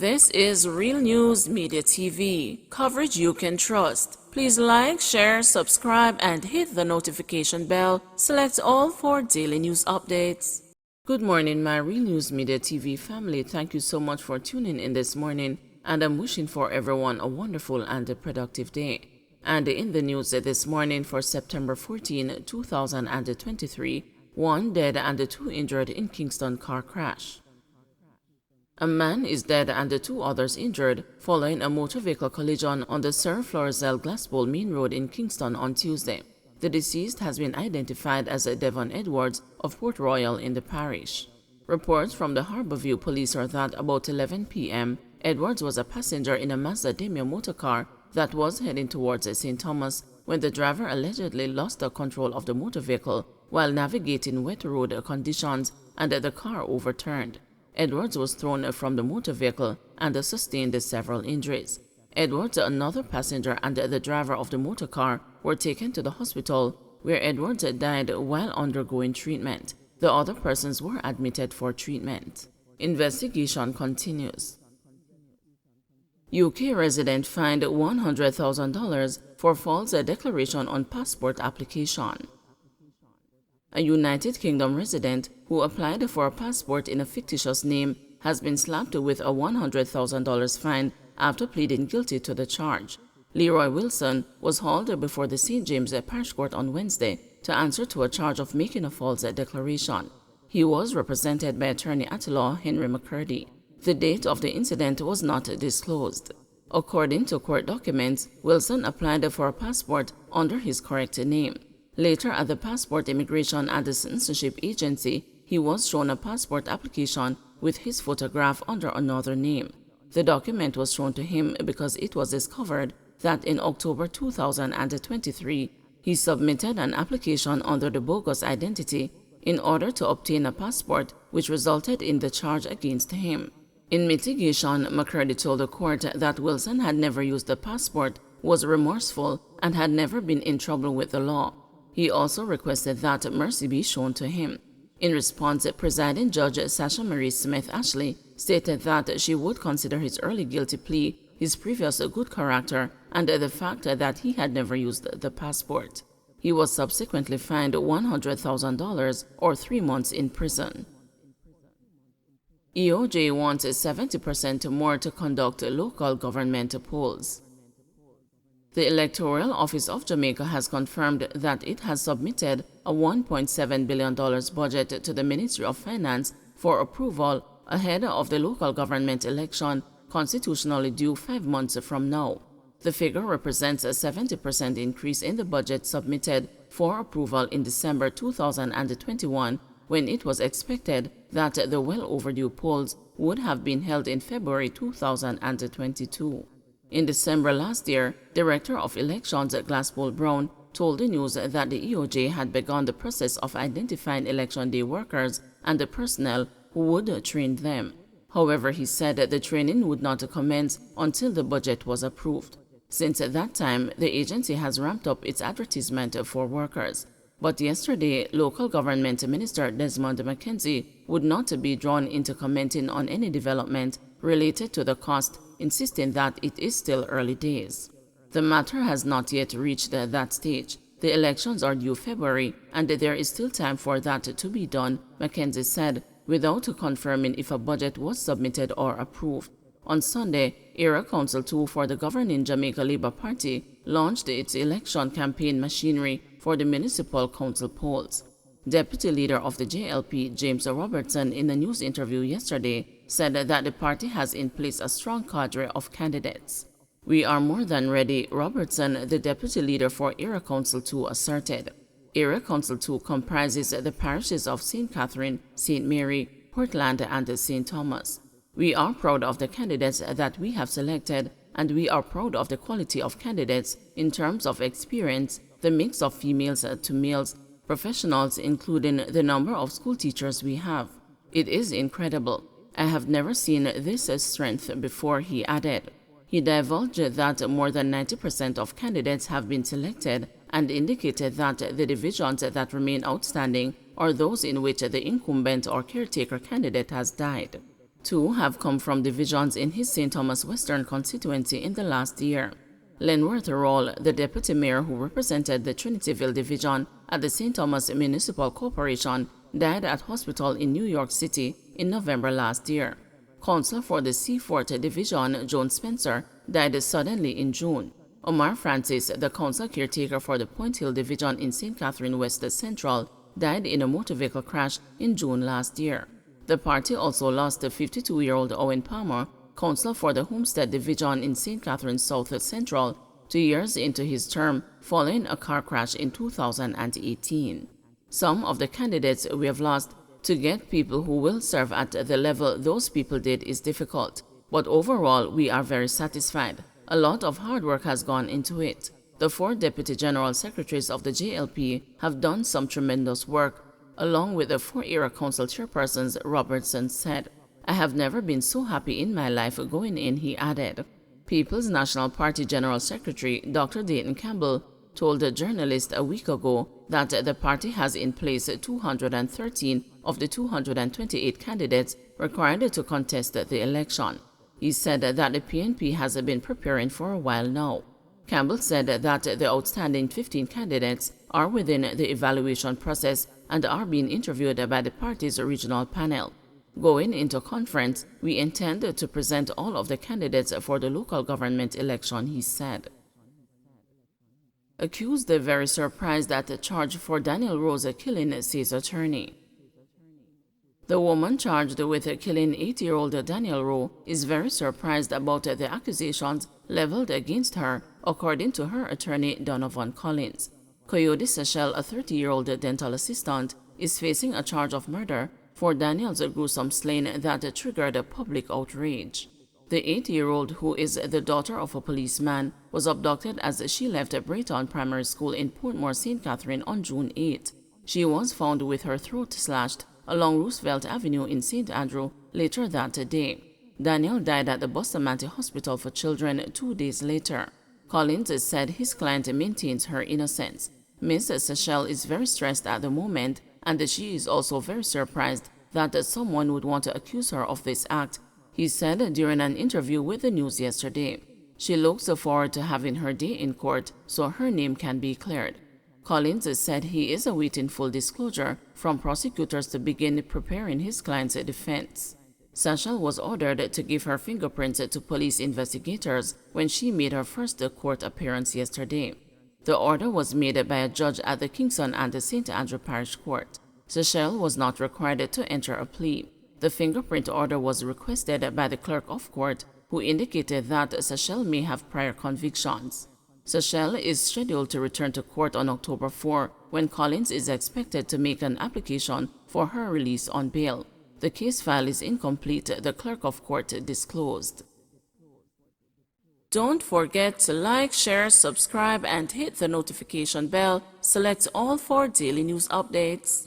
This is Real News Media TV, coverage you can trust. Please like, share, subscribe, and hit the notification bell. Select all for daily news updates. Good morning, my Real News Media TV family. Thank you so much for tuning in this morning, and I'm wishing for everyone a wonderful and a productive day. And in the news this morning for September 14, 2023, 1 dead and 2 injured in Kingston car crash. A man is dead and 2 others injured following a motor vehicle collision on the Sir Florizel Glassbowl Main Road in Kingston on Tuesday. The deceased has been identified as Devon Edwards of Port Royal in the parish. Reports from the Harbourview police are that about 11 p.m., Edwards was a passenger in a Mazda Demio motor car that was heading towards St. Thomas when the driver allegedly lost the control of the motor vehicle while navigating wet road conditions and the car overturned. Edwards was thrown from the motor vehicle and sustained several injuries. Edwards, another passenger, and the driver of the motor car were taken to the hospital, where Edwards died while undergoing treatment. The other persons were admitted for treatment. Investigation continues. UK resident fined $100,000 for false declaration on passport application. A United Kingdom resident who applied for a passport in a fictitious name has been slapped with a $100,000 fine after pleading guilty to the charge. Leroy Wilson was hauled before the St. James Parish Court on Wednesday to answer to a charge of making a false declaration. He was represented by attorney at law Henry McCurdy. The date of the incident was not disclosed. According to court documents, Wilson applied for a passport under his correct name. Later, at the Passport Immigration and Citizenship Agency, he was shown a passport application with his photograph under another name. The document was shown to him because it was discovered that in October 2023, he submitted an application under the bogus identity in order to obtain a passport, which resulted in the charge against him. In mitigation, McCurdy told the court that Wilson had never used the passport, was remorseful, and had never been in trouble with the law. He also requested that mercy be shown to him. In response, presiding judge Sasha Marie Smith Ashley stated that she would consider his early guilty plea, his previous good character, and the fact that he had never used the passport. He was subsequently fined $100,000 or 3 months in prison. EOJ wants 70% more to conduct local government polls. The Electoral Office of Jamaica has confirmed that it has submitted a $1.7 billion budget to the Ministry of Finance for approval ahead of the local government election constitutionally due 5 months from now. The figure represents a 70% increase in the budget submitted for approval in December 2021, when it was expected that the well-overdue polls would have been held in February 2022. In December last year, Director of Elections Glassbowl Brown told the news that the EOJ had begun the process of identifying election day workers and the personnel who would train them. However, he said that the training would not commence until the budget was approved. Since that time, the agency has ramped up its advertisement for workers. But yesterday, Local Government Minister Desmond McKenzie would not be drawn into commenting on any development related to the cost, insisting that it is still early days. The matter has not yet reached that stage. The elections are due February, and there is still time for that to be done, McKenzie said, without confirming if a budget was submitted or approved. On Sunday, Area Council 2 for the governing Jamaica Labour Party launched its election campaign machinery for the municipal council polls. Deputy leader of the JLP, James Robertson, in a news interview yesterday, said that the party has in place a strong cadre of candidates. "We are more than ready," Robertson, the deputy leader for Area Council 2, asserted. Area Council 2 comprises the parishes of St. Catherine, St. Mary, Portland, and St. Thomas. "We are proud of the candidates that we have selected, and we are proud of the quality of candidates in terms of experience, the mix of females to males, professionals, including the number of school teachers we have. It is incredible. I have never seen this strength before," he added. He divulged that more than 90% of candidates have been selected and indicated that the divisions that remain outstanding are those in which the incumbent or caretaker candidate has died. 2 have come from divisions in his St. Thomas Western constituency in the last year. Lenworth Roll, the deputy mayor who represented the Trinityville division at the St. Thomas Municipal Corporation, died at hospital in New York City in November last year. Councillor for the Seafort division, Joan Spencer, died suddenly in June. Omar Francis, the council caretaker for the Point Hill division in St. Catherine West Central, died in a motor vehicle crash in June last year. The party also lost the 52-year-old Owen Palmer, councillor for the Homestead division in St. Catherine South Central, 2 years into his term following a car crash in 2018. Some of the candidates we have lost. To get people who will serve at the level those people did is difficult, but overall we are very satisfied. A lot of hard work has gone into it. The 4 deputy general secretaries of the JLP have done some tremendous work, along with the 4 area council chairpersons, Robertson said. I have never been so happy in my life going in, he added. People's National Party General Secretary Dr. Dayton Campbell told a journalist a week ago that the party has in place 213 of the 228 candidates required to contest the election. He said that the PNP has been preparing for a while now. Campbell said that the outstanding 15 candidates are within the evaluation process and are being interviewed by the party's regional panel. Going into conference, we intend to present all of the candidates for the local government election, he said. Accused very surprised at the charge for Daniel Rowe's killing, says attorney. The woman charged with killing 80-year-old Daniel Rowe is very surprised about the accusations leveled against her, according to her attorney Donovan Collins. Coyote Sechelle, a 30-year-old dental assistant, is facing a charge of murder for Daniel's gruesome slaying that triggered public outrage. The 80-year-old, who is the daughter of a policeman, was abducted as she left Brayton Primary School in Portmore, St. Catherine on June 8. She was found with her throat slashed along Roosevelt Avenue in St. Andrew later that day. Daniel died at the Bustamante Hospital for Children 2 days later. Collins said his client maintains her innocence. Ms. Sechelle is very stressed at the moment, and she is also very surprised that someone would want to accuse her of this act, he said during an interview with the news yesterday. She looks forward to having her day in court so her name can be cleared. Collins said he is awaiting full disclosure from prosecutors to begin preparing his client's defense. Sechelle was ordered to give her fingerprints to police investigators when she made her first court appearance yesterday. The order was made by a judge at the Kingston and the St. Andrew Parish Court. Sechelle was not required to enter a plea. The fingerprint order was requested by the clerk of court, who indicated that Sechelle may have prior convictions. Sechelle is scheduled to return to court on October 4, when Collins is expected to make an application for her release on bail. The case file is incomplete, the clerk of court disclosed. Don't forget to like, share, subscribe, and hit the notification bell. Select all for daily news updates.